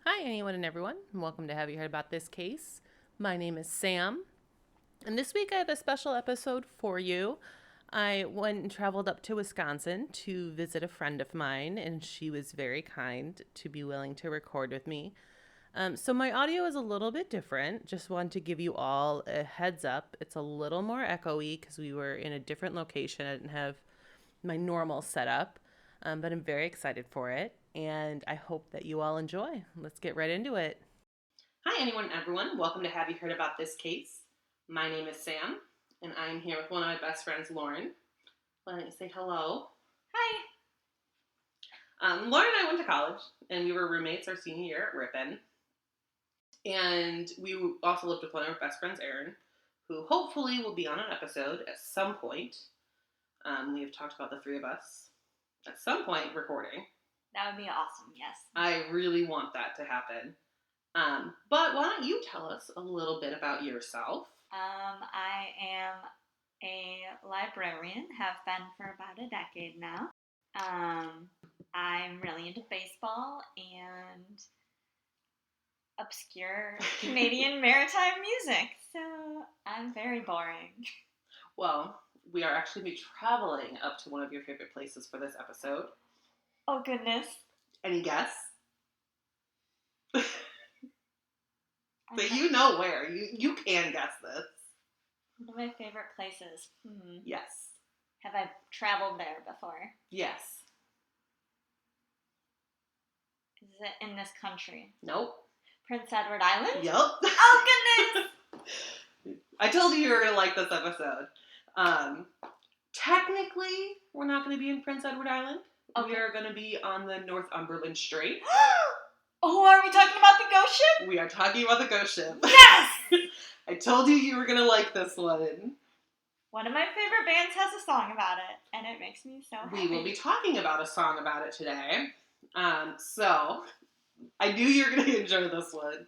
Hi, anyone and everyone. Welcome to Have You Heard About This Case? My name is Sam, and this week I have a special episode for you. I went and traveled up to Wisconsin to visit a friend of mine, and she was very kind to be willing to record with me. So my audio is a little bit different. Just want to give you all a heads up. It's a little more echoey because we were in a different location. I didn't have my normal setup, but I'm very excited for it, and I hope that you all enjoy. Let's get right into it. Hi, anyone and everyone. Welcome to Have You Heard About This Case? My name is Sam, and I'm here with one of my best friends, Lauren. Why don't you say hello? Hi. Lauren and I went to college, and we were roommates our senior year at Ripon. And we also lived with one of our best friends, Erin, who hopefully will be on an episode at some point. We have talked about the three of us at some point recording. That would be awesome, yes. I really want that to happen. But why don't you tell us a little bit about yourself? I am a librarian, have been for about a decade now. I'm really into baseball and obscure Canadian maritime music, so I'm very boring. Well, we are actually be traveling up to one of your favorite places for this episode. Oh, goodness. Any guess? So you know where. You can guess this. One of my favorite places. Yes. Have I traveled there before? Yes. Is it in this country? Nope. Prince Edward Island? Yep. Oh, goodness! I told you you were going to like this episode. Technically, we're not going to be in Prince Edward Island. Okay. We are going to be on the Northumberland Strait. Oh, are we talking about the ghost ship? We are talking about the ghost ship. Yes! I told you were going to like this one. One of my favorite bands has a song about it, and it makes me so happy. We will be talking about a song about it today. So, I knew you were going to enjoy this one.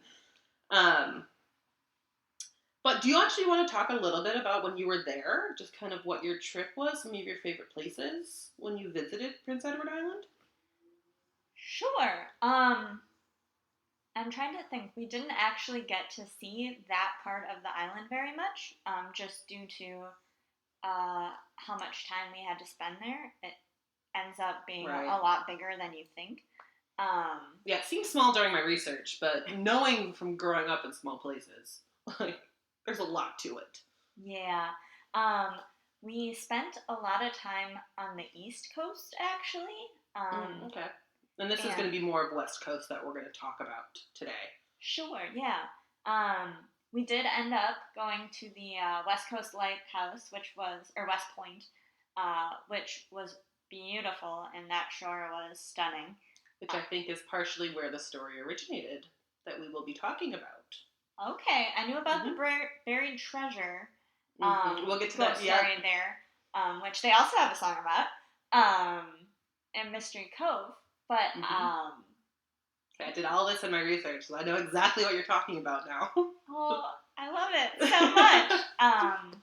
But do you actually want to talk a little bit about when you were there? Just kind of what your trip was, some of your favorite places when you visited Prince Edward Island? Sure. I'm trying to think. We didn't actually get to see that part of the island very much, just due to how much time we had to spend there. It ends up being a lot bigger than you think. Yeah, it seemed small during my research, but knowing from growing up in small places, like, there's a lot to it. Yeah. We spent a lot of time on the East Coast, actually. Okay. And this is going to be more of West Coast that we're going to talk about today. Sure, yeah. We did end up going to the West Coast Lighthouse, or West Point, which was beautiful, and that shore was stunning. Which I think is partially where the story originated that we will be talking about. Okay, I knew about the buried treasure. We'll get to that story there, which they also have a song about, and Mystery Cove. But I did all this in my research, so I know exactly what you're talking about now. Well, I love it so much.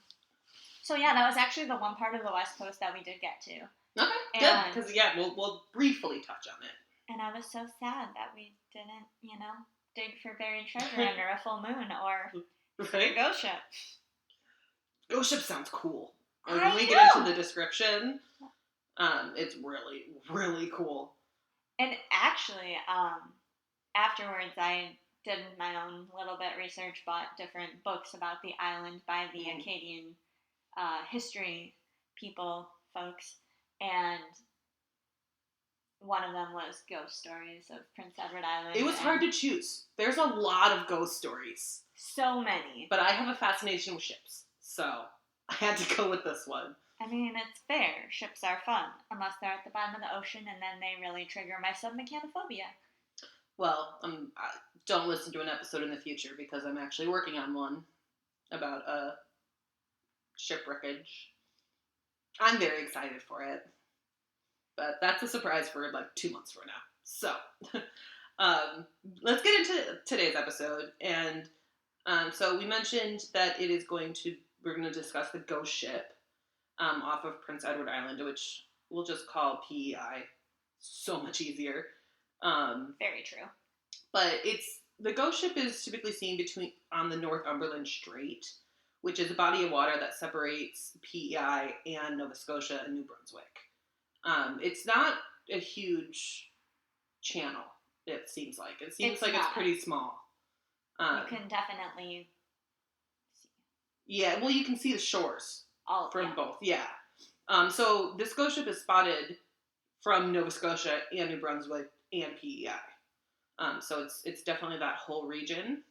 So yeah, that was actually the one part of the West Coast that we did get to. Okay, good, because we'll briefly touch on it. And I was so sad that we didn't, dig for buried treasure under a full moon or a ghost ship. Ghost ship sounds cool. When we get into the description, it's really, really cool. And actually, afterwards, I did my own little bit research, bought different books about the island by the Acadian history folks, and one of them was ghost stories of Prince Edward Island. It was hard to choose. There's a lot of ghost stories. So many. But I have a fascination with ships, so I had to go with this one. I mean, it's fair. Ships are fun, unless they're at the bottom of the ocean, and then they really trigger my submechanophobia. Well, don't listen to an episode in the future, because I'm actually working on one about shipwreckage. I'm very excited for it. But that's a surprise for like 2 months from now. So, let's get into today's episode. And so we mentioned that we're going to discuss the ghost ship off of Prince Edward Island, which we'll just call PEI. So much easier. Very true. But the ghost ship is typically seen on the Northumberland Strait, which is a body of water that separates PEI and Nova Scotia and New Brunswick. It's not a huge channel, it seems like. It seems like it's pretty small. You can definitely see. Yeah, well, you can see the shores from both, yeah. So this ghost ship is spotted from Nova Scotia and New Brunswick and PEI. So it's definitely that whole region.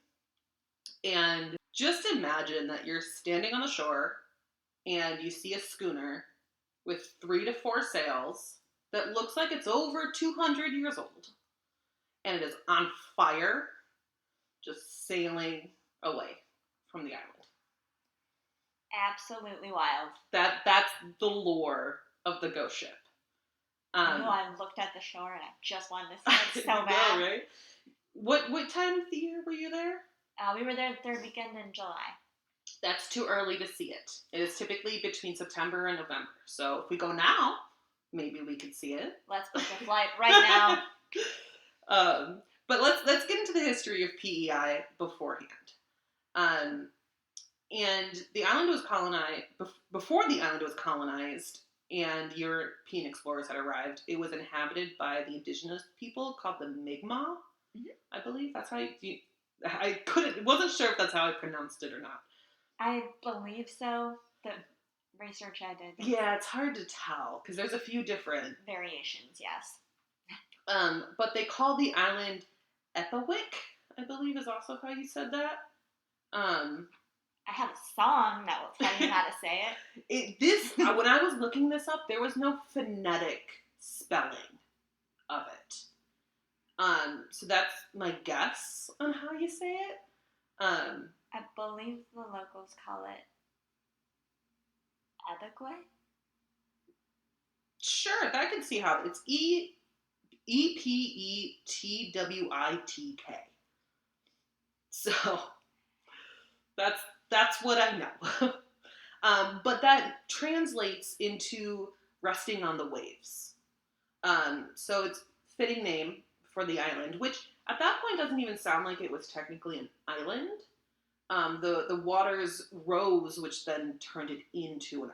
And just imagine that you're standing on the shore and you see a schooner with 3 to 4 sails that looks like it's over 200 years old. And it is on fire, just sailing away from the island. Absolutely wild. That's the lore of the ghost ship. I looked at the shore and I just wanted to see it so bad. Know, right? What time of the year were you there? We were there the third weekend in July. That's too early to see it. It is typically between September and November. So if we go now, maybe we could see it. Let's book a flight right now. But let's get into the history of PEI beforehand. And the island was colonized before the island was colonized and European explorers had arrived. It was inhabited by the indigenous people called the Mi'kmaq. Mm-hmm. I believe that's how wasn't sure if that's how I pronounced it or not. I believe so. The research I did. Yeah, it's hard to tell because there's a few different variations. Yes. But they call the island Epawick, I believe is also how you said that. I have a song that will tell you how to say it. When I was looking this up, there was no phonetic spelling of it. So that's my guess on how you say it. I believe the locals call it Epawick. Sure, I can see how it's Epetwytk. So that's what I know. But that translates into resting on the waves. So it's a fitting name for the island, which at that point doesn't even sound like it was technically an island. The waters rose, which then turned it into an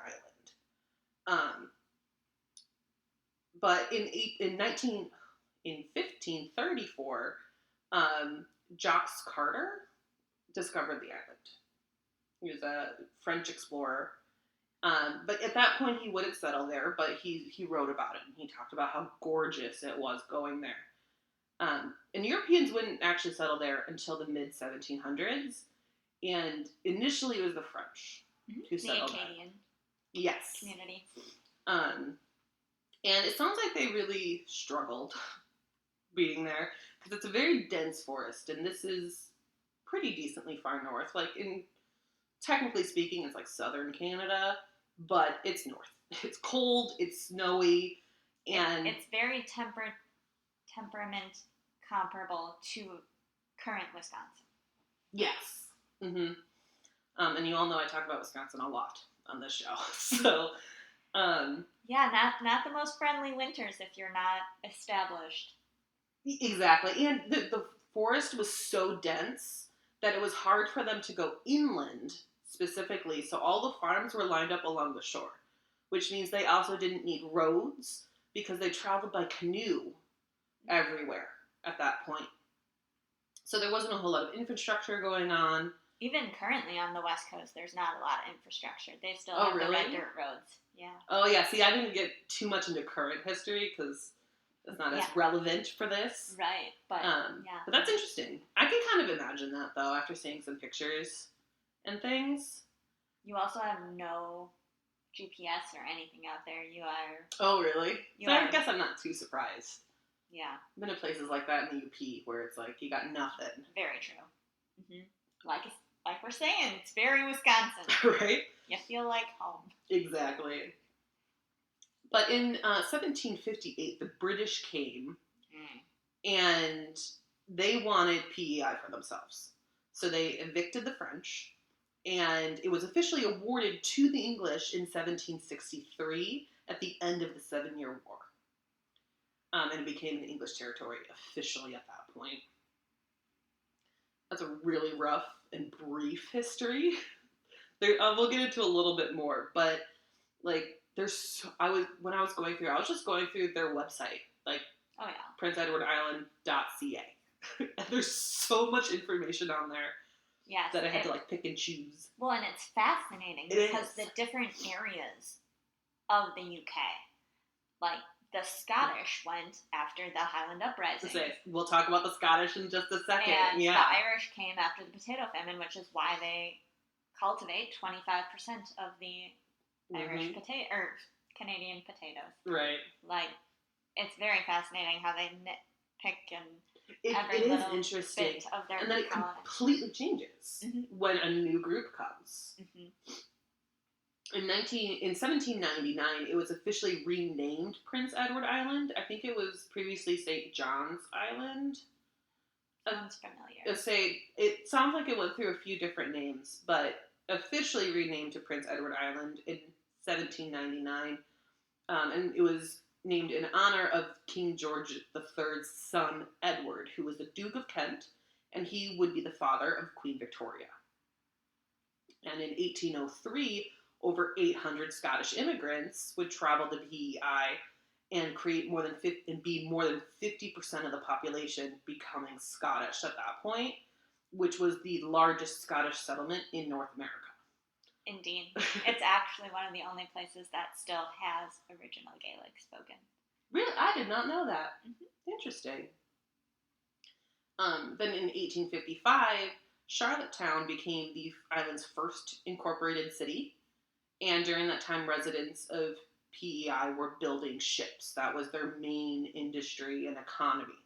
island. But in 1534, Jacques Cartier discovered the island. He was a French explorer. But at that point, he wouldn't settle there, but he wrote about it, and he talked about how gorgeous it was going there. And Europeans wouldn't actually settle there until the mid-1700s, and initially it was the French who settled there. The Acadian community. And it sounds like they really struggled being there, because it's a very dense forest, and this is pretty decently far north. Like, technically speaking, it's like southern Canada, but it's north. It's cold, it's snowy, and it's very temperament comparable to current Wisconsin. Yes. Mm-hmm. And you all know I talk about Wisconsin a lot on this show. So, yeah, not the most friendly winters if you're not established. Exactly. And the forest was so dense that it was hard for them to go inland specifically. So all the farms were lined up along the shore, which means they also didn't need roads because they traveled by canoe everywhere at that point. So there wasn't a whole lot of infrastructure going on. Even currently on the West Coast, there's not a lot of infrastructure. They still have the red dirt roads. Yeah. Oh, yeah. See, I didn't get too much into current history because it's not as relevant for this. Right. But, But that's interesting. I can kind of imagine that, though, after seeing some pictures and things. You also have no GPS or anything out there. You are... Oh, really? I guess I'm not too surprised. Yeah. I've been to places like that in the UP where it's like you got nothing. Very true. Mm-hmm. Like we're saying, it's very Wisconsin. Right? You feel like home. Exactly. But in 1758, the British came and they wanted PEI for themselves. So they evicted the French, and it was officially awarded to the English in 1763 at the end of the 7-Year War. And it became an English territory officially at that point. That's a really rough and brief history. We'll get into a little bit more, but like when I was going through, I was just going through their website, like Oh yeah. princeedwardisland.ca. And there's so much information on there Yes, that I had to like pick and choose. Well, and it's fascinating because the different areas of the UK, like the Scottish went after the Highland Uprising. We'll talk about the Scottish in just a second. And the Irish came after the potato famine, which is why they cultivate 25% of the Irish potato or Canadian potatoes. Right. Like, it's very fascinating how they nitpick and it is interesting, bit of their and then it completely changes when a new group comes. In 1799, it was officially renamed Prince Edward Island. I think it was previously St. John's Island. Sounds familiar. It sounds like it went through a few different names, but officially renamed to Prince Edward Island in 1799, and it was named in honor of King George III's son, Edward, who was the Duke of Kent, and he would be the father of Queen Victoria. And in 1803, over 800 Scottish immigrants would travel to PEI and be more than 50% of the population becoming Scottish at that point, which was the largest Scottish settlement in North America. Indeed. It's actually one of the only places that still has original Gaelic spoken. Really? I did not know that. Interesting. Then in 1855, Charlottetown became the island's first incorporated city, and during that time, residents of PEI were building ships. That was their main industry and economy.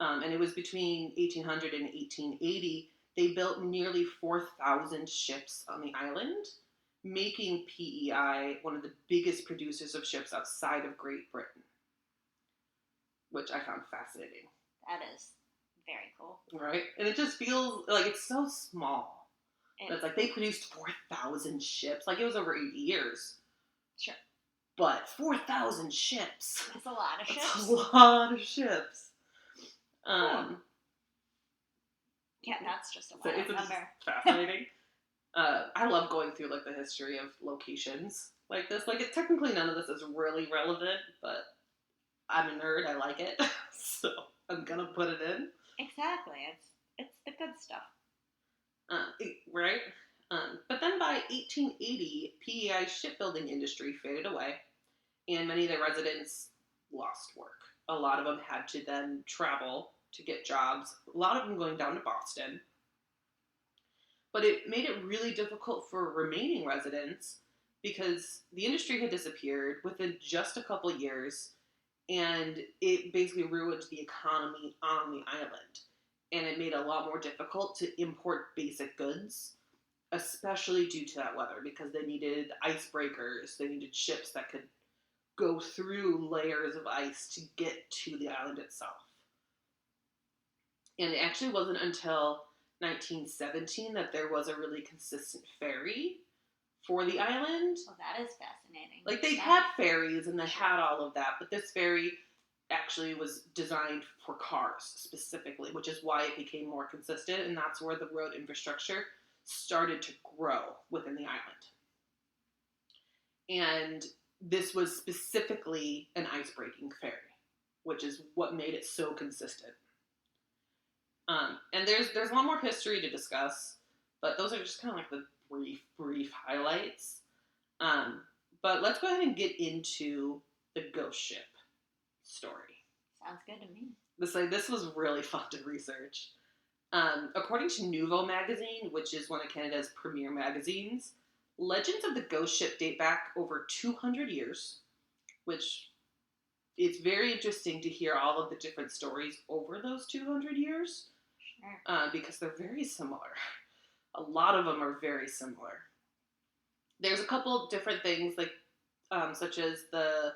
And it was between 1800 and 1880, they built nearly 4,000 ships on the island, making PEI one of the biggest producers of ships outside of Great Britain, which I found fascinating. That is very cool. Right? And it just feels like it's so small. It's like they produced 4,000 ships. Like, it was over 80 years. Sure. But 4,000 ships. That's a lot of ships. That's a lot of ships. Cool. Yeah, that's just a wild number. Fascinating. I love going through like the history of locations like this. Like, technically none of this is really relevant, but I'm a nerd. I like it, so I'm gonna put it in. Exactly. It's the good stuff. Right. But then by 1880, PEI's shipbuilding industry faded away, and many of the residents lost work. A lot of them had to then travel to get jobs, a lot of them going down to Boston. But it made it really difficult for remaining residents because the industry had disappeared within just a couple years, and it basically ruined the economy on the island. And it made it a lot more difficult to import basic goods, especially due to that weather, because they needed icebreakers, they needed ships that could go through layers of ice to get to the island itself. And it actually wasn't until 1917 that there was a really consistent ferry for the island. Well, that is fascinating. Like, they had ferries and they had all of that, but this ferry actually was designed for cars specifically, which is why it became more consistent, and that's where the road infrastructure started to grow within the island. And this was specifically an ice-breaking ferry, which is what made it so consistent. And there's a lot more history to discuss, but those are just kind of like the brief highlights. But let's go ahead and get into the ghost ship story. Sounds good to me. This was really fun to research. According to Nouveau magazine, which is one of Canada's premier magazines, legends of the ghost ship date back over 200 years, which it's very interesting to hear all of the different stories over those 200 years. Sure. Because they're very similar. A lot of them are very similar. There's a couple of different things, like such as the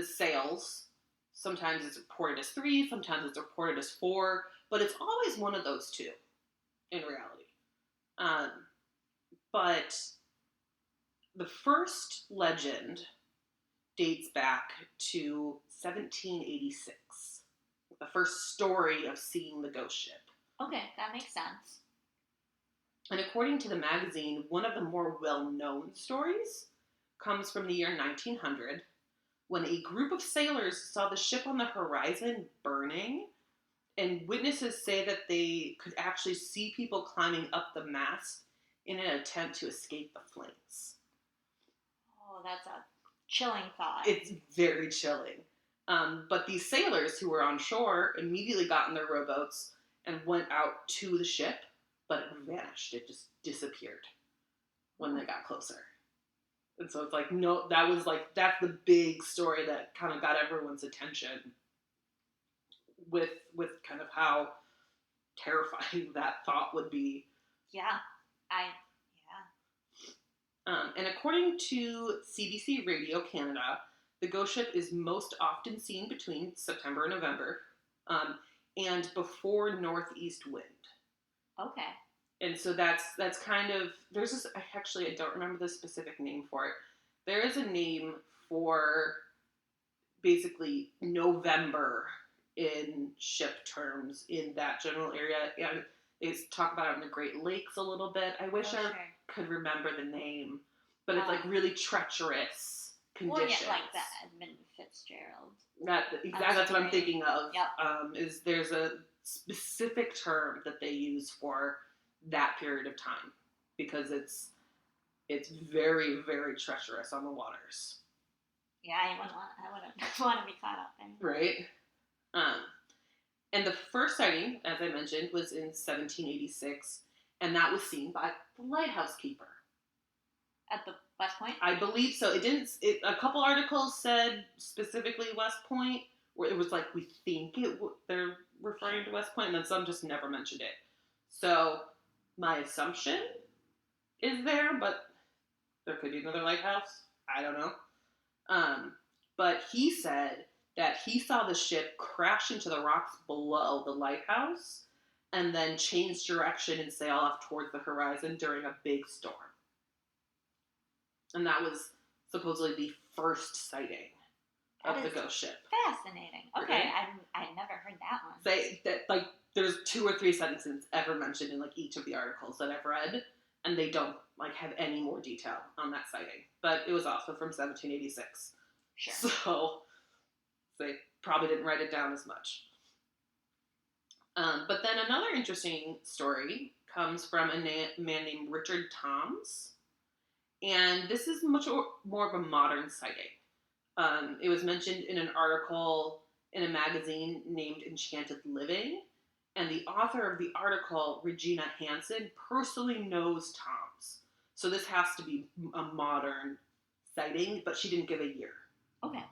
sails. Sometimes it's reported as 3, sometimes it's reported as 4, but it's always one of those two, in reality. But the first legend dates back to 1786. The first story of seeing the ghost ship. Okay, that makes sense. And according to the magazine, one of the more well-known stories comes from the year 1900 when a group of sailors saw the ship on the horizon burning, and witnesses say that they could actually see people climbing up the mast in an attempt to escape the flames. Oh, that's a chilling thought. It's very chilling. But these sailors who were on shore immediately got in their rowboats and went out to the ship, but it vanished. It just disappeared when they got closer. And so it's like, no, that's the big story that kind of got everyone's attention with kind of how terrifying that thought would be. Yeah. And according to CBC Radio Canada, the ghost ship is most often seen between September and November, and before northeast wind. Okay. And so that's kind of, there's this, I don't remember the specific name for it. There is a name for basically November in ship terms in that general area. And they talk about it in the Great Lakes a little bit. I wish I could remember the name, but it's like really treacherous conditions. Well, yeah, like the Edmund Fitzgerald. That's what I'm thinking of. Yep. Is there's a specific term that they use for that period of time because it's very, very treacherous on the waters. Yeah, I wouldn't want to be caught up in. Right. And the first sighting, as I mentioned, was in 1786, and that was seen by the lighthouse keeper. At the West Point? I believe so. A couple articles said specifically West Point, where it was like, we think they're referring to West Point, and then some just never mentioned it. So my assumption is there, but there could be another lighthouse. I don't know. But he said that he saw the ship crash into the rocks below the lighthouse and then change direction and sail off towards the horizon during a big storm. And that was supposedly the first sighting of the ghost ship. Fascinating. Okay, right? I never heard that one. There's 2 or 3 sentences ever mentioned in like each of the articles that I've read, and they don't like have any more detail on that sighting. But it was also from 1786. Sure. So they probably didn't write it down as much. But then another interesting story comes from a man named Richard Toms. And this is much more of a modern sighting. It was mentioned in an article in a magazine named Enchanted Living. And the author of the article, Regina Hansen, personally knows Toms. So this has to be a modern sighting, but she didn't give a year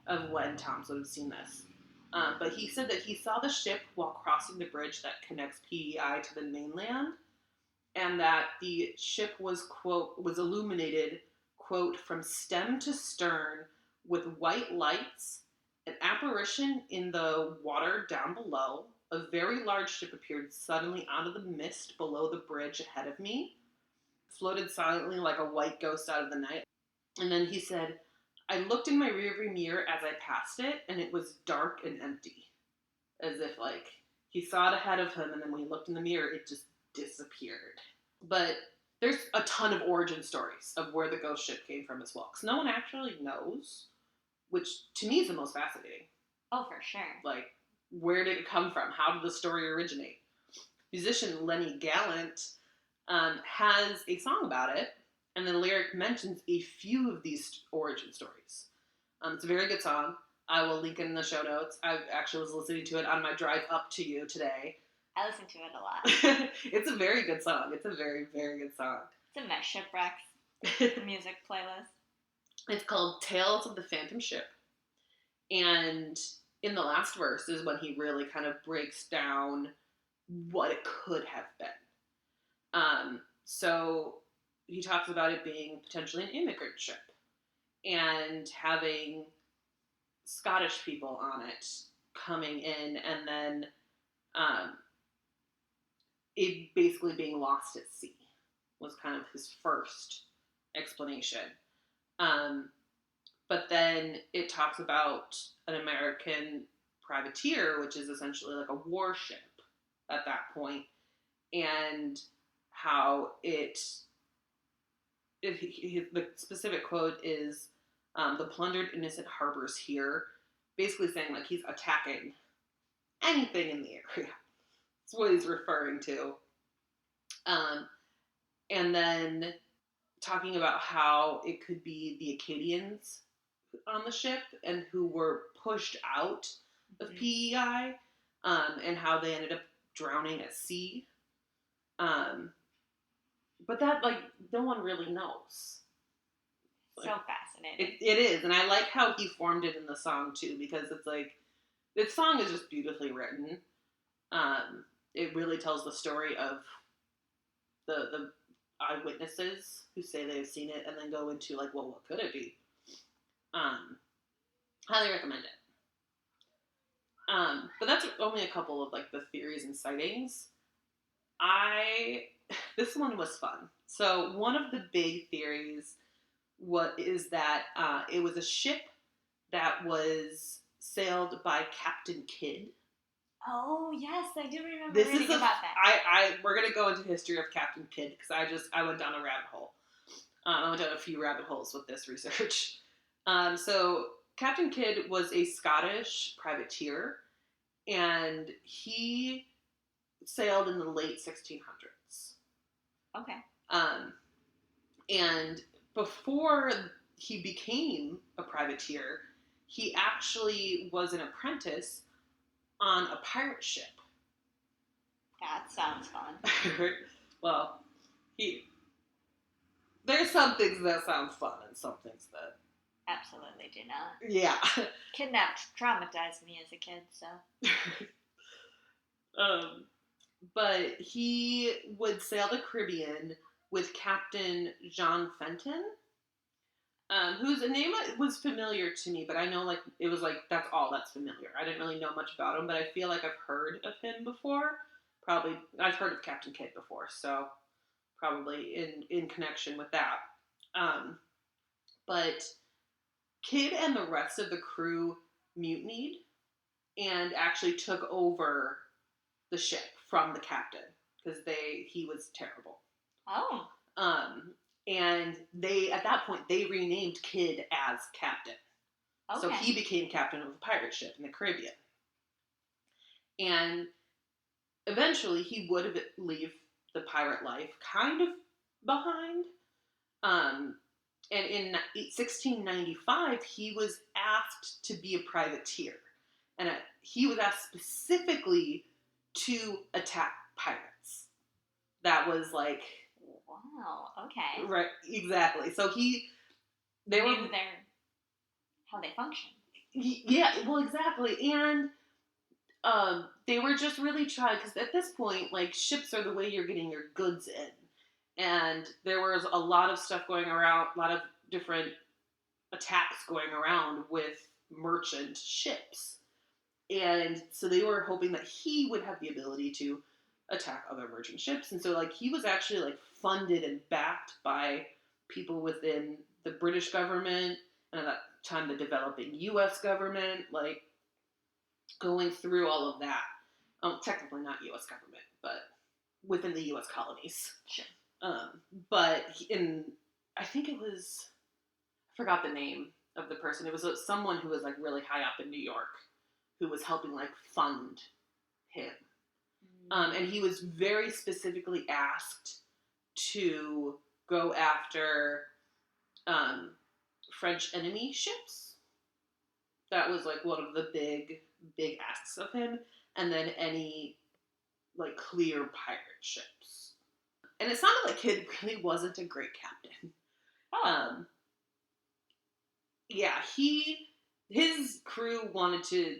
of when Toms would have seen this. But he said that he saw the ship while crossing the bridge that connects PEI to the mainland, and that the ship was, quote, was illuminated, quote, from stem to stern with white lights, an apparition in the water down below. A very large ship appeared suddenly out of the mist below the bridge ahead of me, floated silently like a white ghost out of the night. And then he said, I looked in my rearview mirror as I passed it, and it was dark and empty. As if, like, he saw it ahead of him, and then when he looked in the mirror, it just disappeared. But there's a ton of origin stories of where the ghost ship came from as well, because no one actually knows, which to me is the most fascinating. Oh, for sure. Like, where did it come from? How did the story originate? Musician Lenny Gallant has a song about it, and the lyric mentions a few of these origin stories. It's a very good song. I will link it in the show notes. I actually was listening to it on my drive up to you today. I listen to it a lot. It's a very good song. It's a very, very good song. It's in my Shipwrecks music playlist. It's called Tales of the Phantom Ship. And in the last verse is when he really kind of breaks down what it could have been. So he talks about it being potentially an immigrant ship and having Scottish people on it coming in, and then it basically being lost at sea was kind of his first explanation. But then it talks about an American privateer, which is essentially like a warship at that point, and how the specific quote is, the plundered innocent harbors here, basically saying like he's attacking anything in the area. That's what he's referring to. And then talking about how it could be the Acadians on the ship and who were pushed out of PEI, and how they ended up drowning at sea. But that, like, no one really knows. So fascinating. It is, and I like how he formed it in the song too, because it's like, this song is just beautifully written. It really tells the story of the eyewitnesses who say they've seen it, and then go into like, well, what could it be? Highly recommend it. But that's only a couple of like the theories and sightings. This one was fun. So one of the big theories is that it was a ship that was sailed by Captain Kidd. Oh yes, I do remember reading about that. We're gonna go into history of Captain Kidd because I went down a rabbit hole. I went down a few rabbit holes with this research. So Captain Kidd was a Scottish privateer, and he sailed in the late 1600s. Okay. And before he became a privateer, he actually was an apprentice on a pirate ship. That sounds fun. Well, there's some things that sound fun and some things that absolutely do not. Yeah. Kidnapped traumatized me as a kid, so. But he would sail the Caribbean with Captain John Fenton, whose name was familiar to me, but I know like it was like that's all that's familiar. I didn't really know much about him, but I feel like I've heard of him before. Probably I've heard of Captain Kidd before, so probably in connection with that. But Kidd and the rest of the crew mutinied and actually took over the ship from the captain because he was terrible. Oh. And at that point they renamed Kidd as captain. Okay. So he became captain of a pirate ship in the Caribbean. And eventually he would leave the pirate life kind of behind. And in 1695 he was asked to be a privateer. And he was asked specifically to attack pirates. That was like... Wow, okay. Right, exactly. So they knew how they function. Yeah, well, exactly. And they were just really trying, because at this point, like, ships are the way you're getting your goods in. And there was a lot of stuff going around, a lot of different attacks going around with merchant ships. And so they were hoping that he would have the ability to attack other merchant ships. And so, like, he was actually, like, funded and backed by people within the British government, and at that time the developing U.S. government, like, going through all of that. Technically not U.S. government, but within the U.S. colonies. Sure. But I think it was, I forgot the name of the person. It was someone who was, like, really high up in New York who was helping, like, fund him. And he was very specifically asked to go after French enemy ships. That was like one of the big asks of him. And then any like clear pirate ships. And it sounded like Kidd really wasn't a great captain. Oh. Yeah, his crew wanted to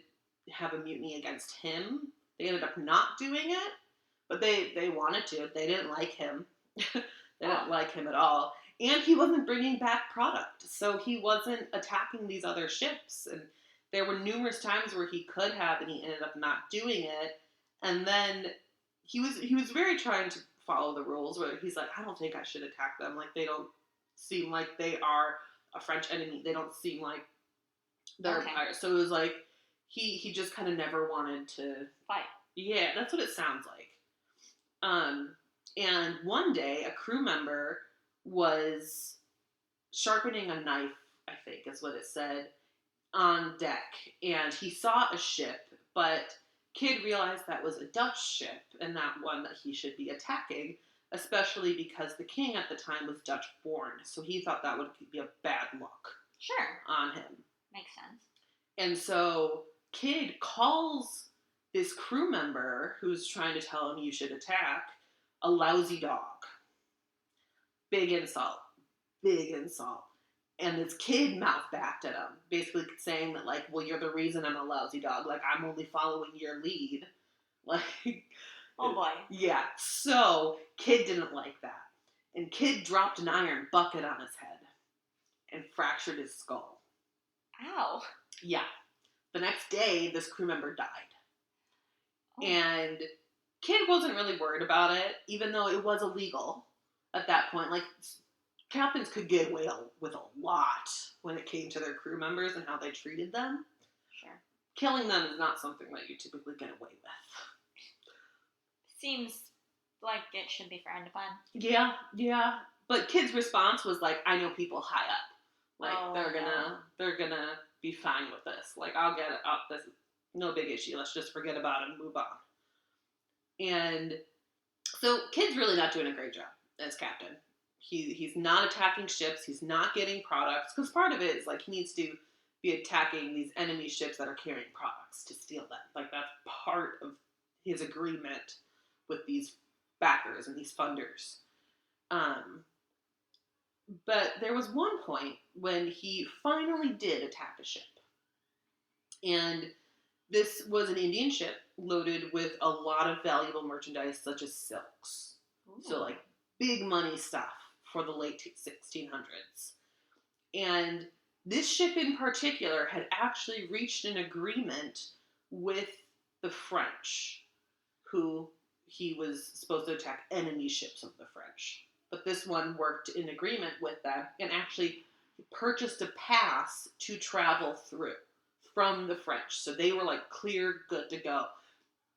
have a mutiny against him. They ended up not doing it, but they wanted to. They didn't like him. They didn't like him at all. And he wasn't bringing back product, so he wasn't attacking these other ships. And there were numerous times where he could have, and he ended up not doing it. And then he was very trying to follow the rules, where he's like, I don't think I should attack them. Like, they don't seem like they are a French enemy. They don't seem like they're pirates. So it was like, he just kind of never wanted to fight. Yeah, that's what it sounds like. And one day, a crew member was sharpening a knife, I think is what it said, on deck. And he saw a ship, but Kidd realized that was a Dutch ship and not one that he should be attacking, especially because the king at the time was Dutch born. So he thought that would be a bad look Sure. on him. Makes sense. And so Kidd calls this crew member who's trying to tell him you should attack a lousy dog. Big insult. Big insult. And this kid mouth backed at him, basically saying that, like, well, you're the reason I'm a lousy dog. Like, I'm only following your lead. Like, oh boy. Yeah. So Kidd didn't like that. And Kidd dropped an iron bucket on his head and fractured his skull. Ow. Yeah. The next day, this crew member died. Oh. And Kidd wasn't really worried about it, even though it was illegal at that point. Like, captains could get away with a lot when it came to their crew members and how they treated them. Sure. Killing them is not something that you typically get away with. Seems like it should be frowned upon. Yeah. But Kidd's response was like, I know people high up. Like, they're gonna be fine with this. Like, I'll get it up. This is no big issue. Let's just forget about it and move on. And so Kidd's really not doing a great job as captain. He's not attacking ships. He's not getting products. Because part of it is, like, he needs to be attacking these enemy ships that are carrying products to steal them. Like, that's part of his agreement with these backers and these funders. But there was one point when he finally did attack a ship. And this was an Indian ship loaded with a lot of valuable merchandise such as silks. Ooh. So, like, big money stuff for the late 1600s. And this ship in particular had actually reached an agreement with the French, who he was supposed to attack enemy ships of the French. But this one worked in agreement with them and actually purchased a pass to travel through from the French. So they were, like, clear, good to go.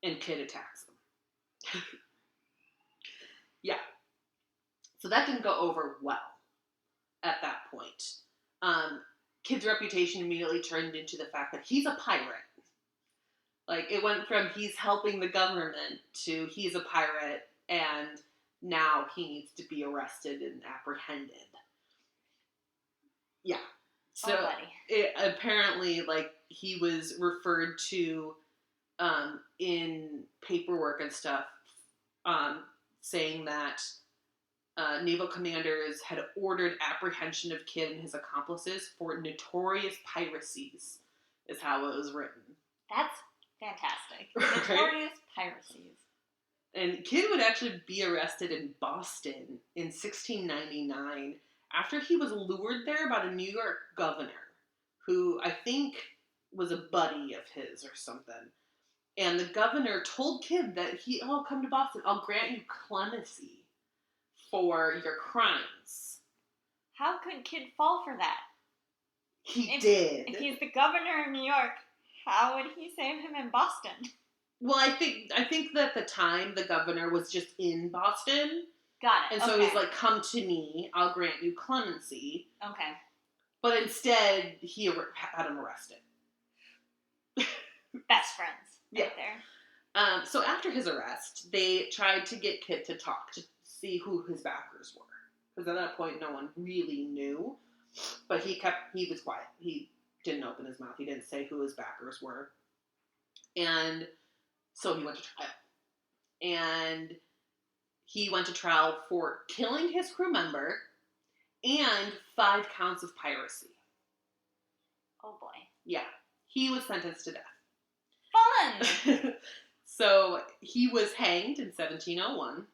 And Kidd attacks them. Yeah. So that didn't go over well at that point. Kidd's reputation immediately turned into the fact that he's a pirate. Like, it went from he's helping the government to he's a pirate, and now he needs to be arrested and apprehended. Yeah. So apparently, like, he was referred to in paperwork and stuff, saying that naval commanders had ordered apprehension of Kidd and his accomplices for notorious piracies, is how it was written. That's fantastic. Notorious piracies. And Kidd would actually be arrested in Boston in 1699 after he was lured there by the New York governor, who I think was a buddy of his or something. And the governor told Kidd that come to Boston, I'll grant you clemency for your crimes. How could Kidd fall for that? He did. If he's the governor of New York, how would he save him in Boston? Well, I think that at the time the governor was just in Boston. Got it. And so he's like, come to me, I'll grant you clemency. Okay. But instead, he had him arrested. Best friends. Right there. So after his arrest, they tried to get Kidd to talk, to see who his backers were. Because at that point, no one really knew. But he was quiet. He didn't open his mouth. He didn't say who his backers were. And so he went to trial. And he went to trial for killing his crew member and 5 counts of piracy. Oh boy. Yeah. He was sentenced to death. Fun! So he was hanged in 1701,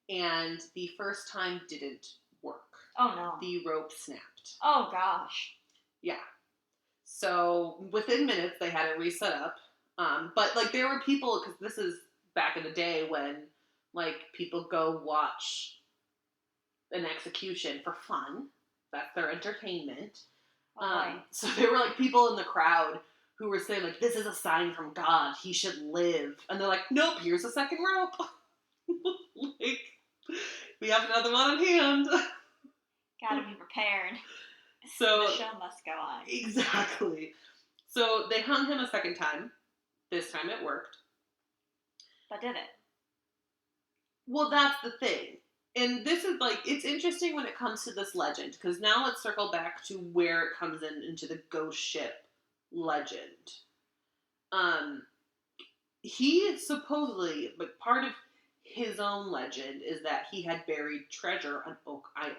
and the first time didn't work. Oh no. The rope snapped. Oh gosh. Yeah. So within minutes they had it reset up. But like there were people, because this is back in the day when like people go watch an execution for fun. That's their entertainment. So there were like people in the crowd who were saying, like, this is a sign from God. He should live. And they're like, nope, here's a second rope. We have another one on hand. Gotta be prepared. So the show must go on. Exactly. So they hung him a second time. This time it worked. But did it? Well, that's the thing. And this is it's interesting when it comes to this legend, because now let's circle back to where it comes into the ghost ship legend. He supposedly, but part of his own legend is that he had buried treasure on Oak Island.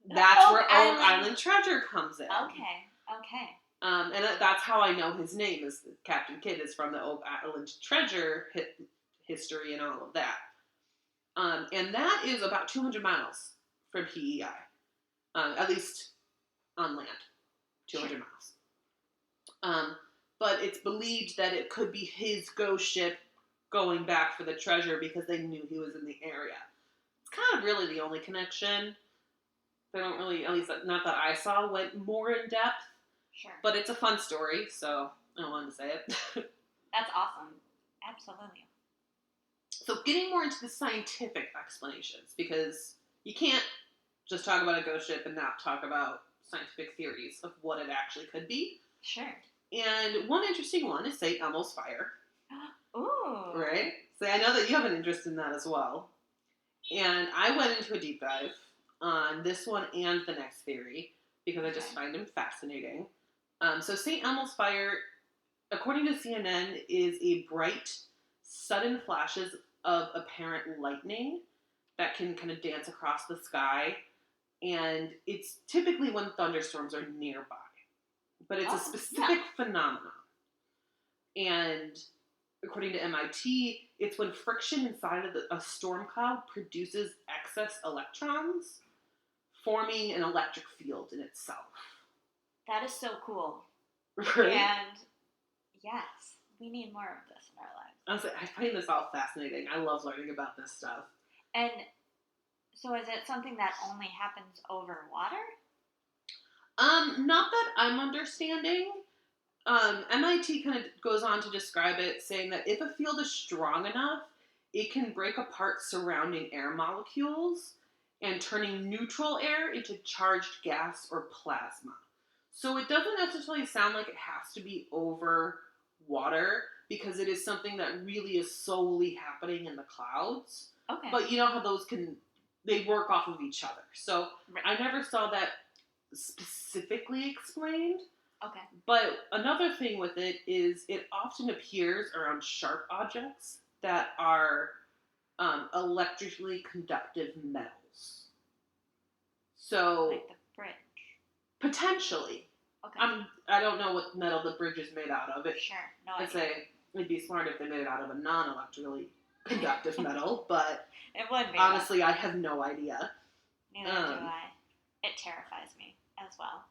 That's where Oak Island treasure comes in. Okay. And that's how I know his name is Captain Kidd, is from the Oak Island treasure history and all of that. And that is about 200 miles from PEI. At least on land. 200 miles. But it's believed that it could be his ghost ship going back for the treasure because they knew he was in the area. It's kind of really the only connection. They don't really, at least not that I saw, went more in depth. Sure. But it's a fun story, so I wanted to say it. That's awesome. Absolutely. So getting more into the scientific explanations, because you can't just talk about a ghost ship and not talk about scientific theories of what it actually could be. Sure. And one interesting one is St. Elmo's fire. Ooh. Right? So I know that you have an interest in that as well. And I went into a deep dive on this one and the next theory because I just find them fascinating. So St. Elmo's fire, according to CNN, is a bright, sudden flashes of apparent lightning that can kind of dance across the sky. And it's typically when thunderstorms are nearby. But it's a specific phenomenon. And according to MIT, it's when friction inside of a storm cloud produces excess electrons, forming an electric field in itself. That is so cool. Right? And yes, we need more of this in our lives. I find this all fascinating. I love learning about this stuff. And so is it something that only happens over water? Not that I'm understanding. MIT kind of goes on to describe it, saying that if a field is strong enough, it can break apart surrounding air molecules and turning neutral air into charged gas or plasma. So it doesn't necessarily sound like it has to be over water, because it is something that really is solely happening in the clouds. Okay. But you know how they work off of each other. So right. I never saw that specifically explained. Okay. But another thing with it is it often appears around sharp objects that are electrically conductive metals. So like the bridge. Potentially. Okay. I don't know what metal the bridge is made out of. Sure. No I'd idea. say it'd be smart if they made it out of a non-electrically conductive metal, but it would be. Honestly, I have no idea. Neither do I. It terrifies me as well.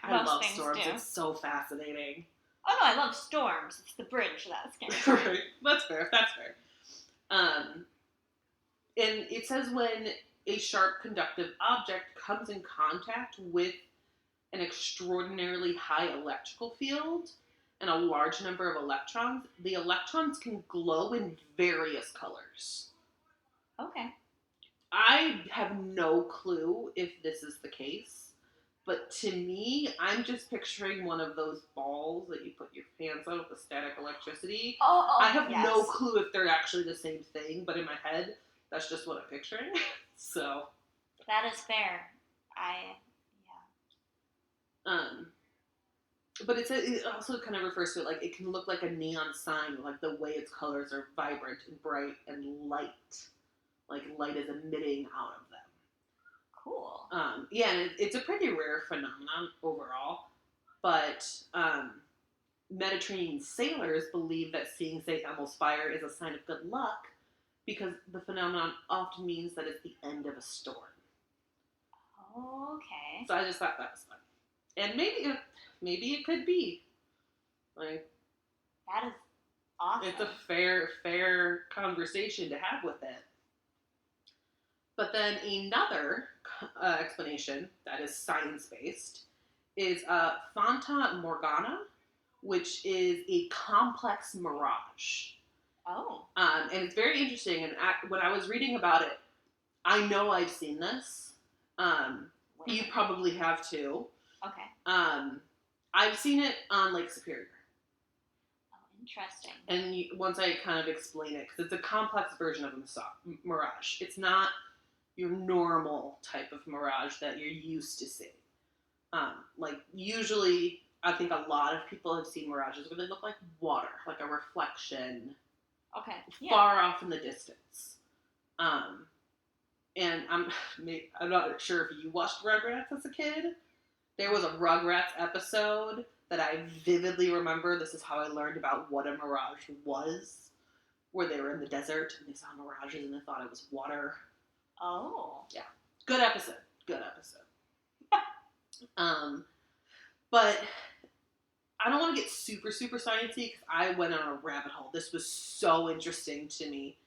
I love storms. Do. It's so fascinating. Oh no, I love storms. It's the bridge that scares me. Right. That's fair. And it says when a sharp conductive object comes in contact with an extraordinarily high electrical field and a large number of electrons, the electrons can glow in various colors. Okay. I have no clue if this is the case, but to me, I'm just picturing one of those balls that you put your hands on with the static electricity. I have no clue if they're actually the same thing, but in my head, that's just what I'm picturing. So. That is fair. But it also kind of refers to it like it can look like a neon sign, like the way its colors are vibrant and bright and light. Like light is emitting out of them. Cool. Yeah, and it's a pretty rare phenomenon overall. But Mediterranean sailors believe that seeing St. Elmo's fire is a sign of good luck because the phenomenon often means that it's the end of a storm. Okay. So I just thought that was fun. And maybe it could be. Like, that is awesome. It's a fair conversation to have with it. But then another explanation that is science-based is Fata Morgana, which is a complex mirage. Oh. And it's very interesting. And when I was reading about it, I know I've seen this. You probably have too. Okay. I've seen it on Lake Superior. Oh, interesting. And once I kind of explain it, because it's a complex version of a mirage. It's not your normal type of mirage that you're used to seeing. Like, usually, I think a lot of people have seen mirages where they look like water, like a reflection. Okay. Yeah. Far off in the distance. And I'm not sure if you watched Rugrats as a kid. There was a Rugrats episode that I vividly remember. This is how I learned about what a mirage was. Where they were in the desert and they saw mirages and they thought it was water. Oh. Yeah. Good episode. But I don't want to get super, super sciencey because I went on a rabbit hole. This was so interesting to me.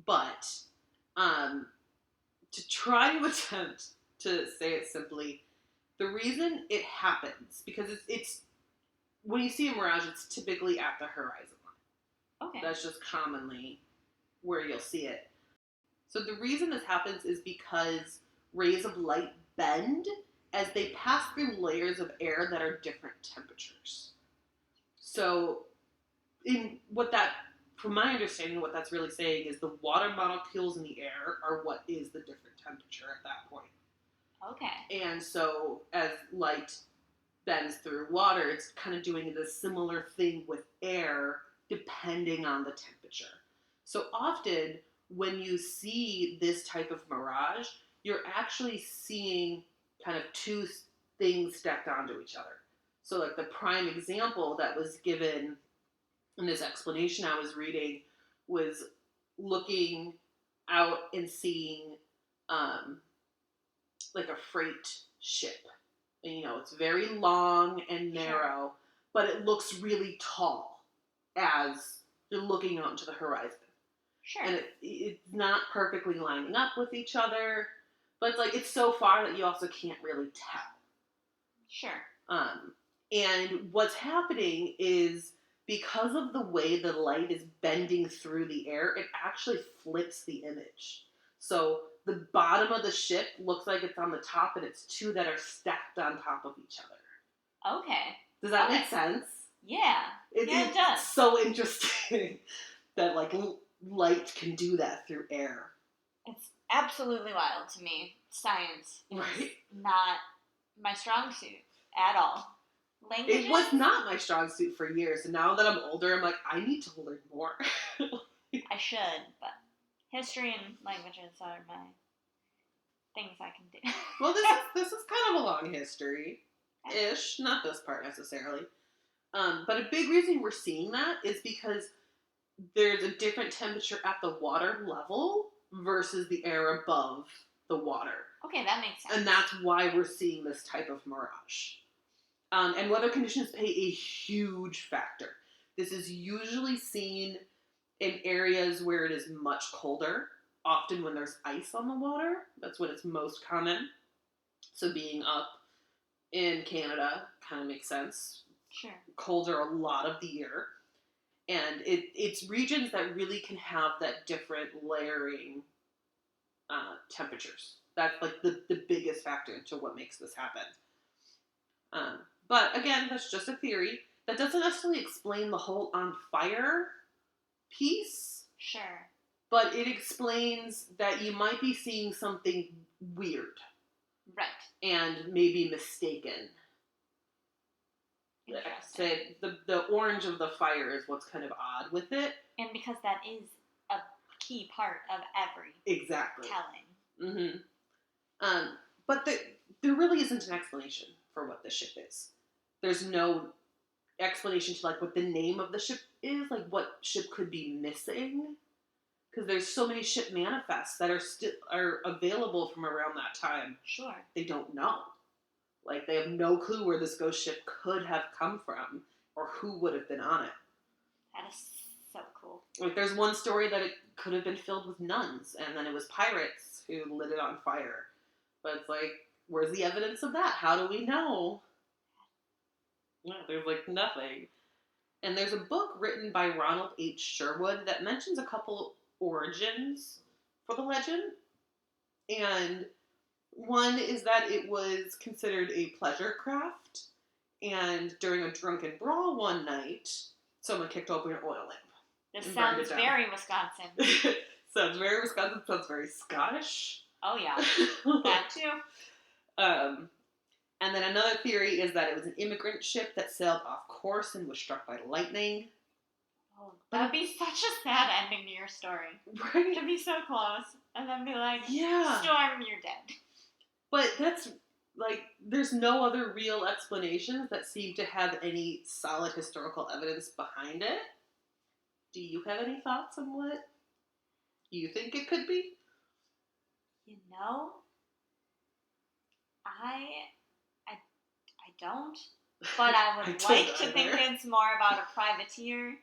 But to try to attempt to say it simply, the reason it happens, because it's when you see a mirage, it's typically at the horizon line. Okay. That's just commonly where you'll see it. So the reason this happens is because rays of light bend as they pass through layers of air that are different temperatures. So from my understanding, what that's really saying is the water molecules in the air are what is the different temperature at that point. Okay. And so as light bends through water, it's kind of doing the similar thing with air depending on the temperature. So often when you see this type of mirage, you're actually seeing kind of two things stacked onto each other. So like the prime example that was given in this explanation I was reading was looking out and seeing like a freight ship. And, it's very long and narrow, but it looks really tall as you're looking out into the horizon. Sure. And it's not perfectly lining up with each other, but it's so far that you also can't really tell. Sure. And what's happening is because of the way the light is bending through the air, it actually flips the image. So the bottom of the ship looks like it's on the top, and it's two that are stacked on top of each other. Okay. Does that make sense? Yeah. It does. It's so interesting that light can do that through air. It's absolutely wild to me. Science is not my strong suit at all. Languages? It was not my strong suit for years, and now that I'm older, I'm like, I need to learn more. I should, but history and languages are my things I can do. Well, this is kind of a long history-ish, not this part necessarily. But a big reason we're seeing that is because there's a different temperature at the water level versus the air above the water. Okay, that makes sense. And that's why we're seeing this type of mirage. And weather conditions play a huge factor. This is usually seen in areas where it is much colder, often when there's ice on the water. That's when it's most common. So being up in Canada kind of makes sense. Sure. Colder a lot of the year. And it's regions that really can have that different layering temperatures. That's the biggest factor to what makes this happen. But again, that's just a theory. That doesn't necessarily explain the whole on fire piece. Sure. But it explains that you might be seeing something weird. Right. And maybe mistaken. Interesting. The orange of the fire is what's kind of odd with it. And because that is a key part of every telling. Mm-hmm. But there really isn't an explanation for what the ship is. There's no explanation to what the name of the ship is, what ship could be missing. Because there's so many ship manifests that are available from around that time. Sure. They don't know. They have no clue where this ghost ship could have come from or who would have been on it. That is so cool. There's one story that it could have been filled with nuns, and then it was pirates who lit it on fire. But it's where's the evidence of that? How do we know? Yeah, there's nothing. And there's a book written by Ronald H. Sherwood that mentions a couple origins for the legend. And one is that it was considered a pleasure craft. And during a drunken brawl one night, someone kicked open an oil lamp. This sounds very Wisconsin. Sounds very Wisconsin. Sounds very Scottish. Oh, yeah. That too. And then another theory is that it was an immigrant ship that sailed off course and was struck by lightning. Oh, that would be such a sad ending to your story. Right? To be so close and then be like, yeah. Storm, you're dead. But that's, like, there's no other real explanations that seem to have any solid historical evidence behind it. Do you have any thoughts on what you think it could be? You know, I don't, but I would like to think it's more about a privateer.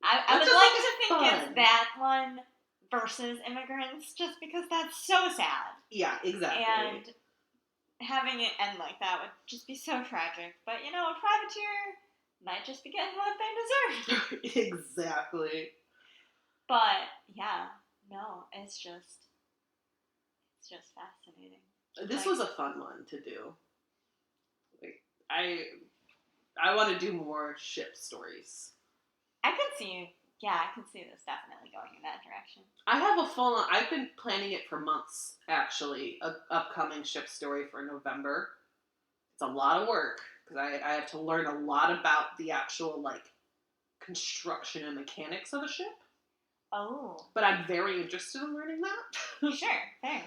I would like to think it's that one versus immigrants, just because that's so sad. Yeah, exactly. And having it end like that would just be so tragic. But, you know, a privateer might just be getting what they deserve. Exactly. But, yeah, no, it's just fascinating. This was a fun one to do. Like, I want to do more ship stories. I can see this definitely going in that direction. I've been planning it for months, actually, an upcoming ship story for November. It's a lot of work, because I have to learn a lot about the actual, like, construction and mechanics of a ship. Oh. But I'm very interested in learning that. Sure, fair.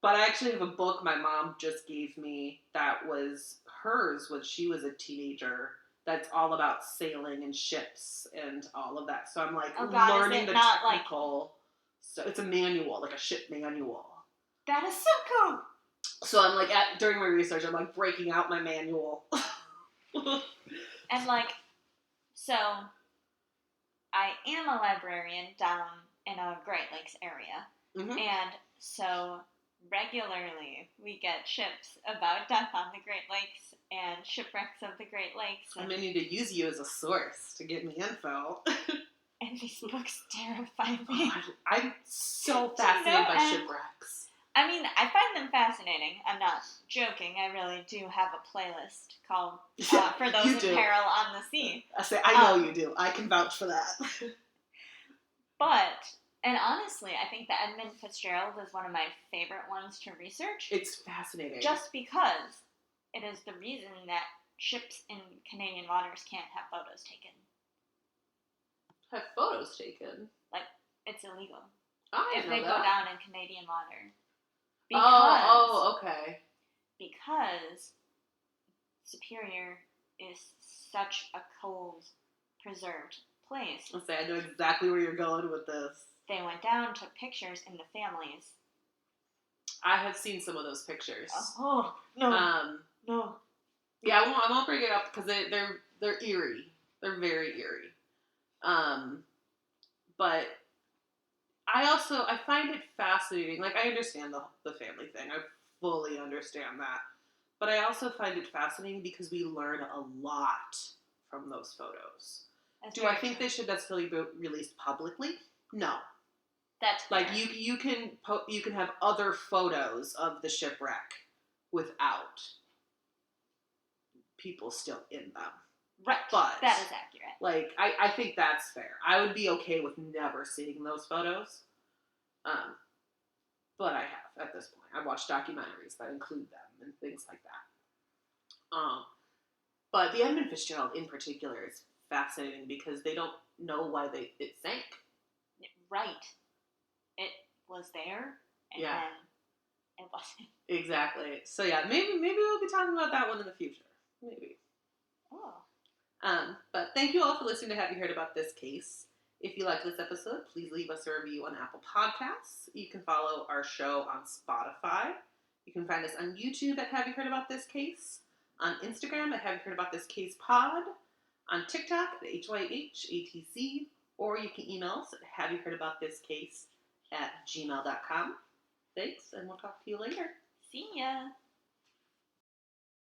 But I actually have a book my mom just gave me that was hers when she was a teenager. That's all about sailing and ships and all of that. So I'm like learning the technical. So it's a manual, like a ship manual. That is so cool. So I'm like during my research, I'm like breaking out my manual. And like, so I am a librarian down in a Great Lakes area, and so regularly we get ships about death on the Great Lakes and shipwrecks of the Great Lakes. And I need to use you as a source to get me info. And these books terrify me. God, I'm so fascinated by shipwrecks. I mean, I find them fascinating. I'm not joking. I really do have a playlist called For Those in Peril on the Sea. I know you do. I can vouch for that. And honestly, I think the Edmund Fitzgerald is one of my favorite ones to research. It's fascinating. Just because it is the reason that ships in Canadian waters can't have photos taken. Have photos taken? Like, it's illegal. If they go down in Canadian water. Because, okay. Because Superior is such a cold, preserved place. I know exactly where you're going with this. They went down, took pictures in the families. I have seen some of those pictures. Oh, no. No. Yeah, I won't bring it up because they're eerie. They're very eerie. But I find it fascinating. Like, I understand the family thing. I fully understand that. But I also find it fascinating because we learn a lot from those photos. Do I think they should necessarily be released publicly? No. That's fair. Like, you can have other photos of the shipwreck without people still in them. Right. But that is accurate. Like, I think that's fair. I would be okay with never seeing those photos. But I have at this point. I've watched documentaries that include them and things like that. But the Edmund Fitzgerald in particular is fascinating because they don't know why it sank. Right. It was there, and then it wasn't. Exactly. So yeah, maybe we'll be talking about that one in the future. Maybe. Oh. But thank you all for listening to Have You Heard About This Case. If you like this episode, please leave us a review on Apple Podcasts. You can follow our show on Spotify. You can find us on YouTube at Have You Heard About This Case, on Instagram at Have You Heard About This Case Pod, on TikTok at HYHATC, or you can email us at haveyouheardaboutThisCase@gmail.com. Thanks, and we'll talk to you later. See ya.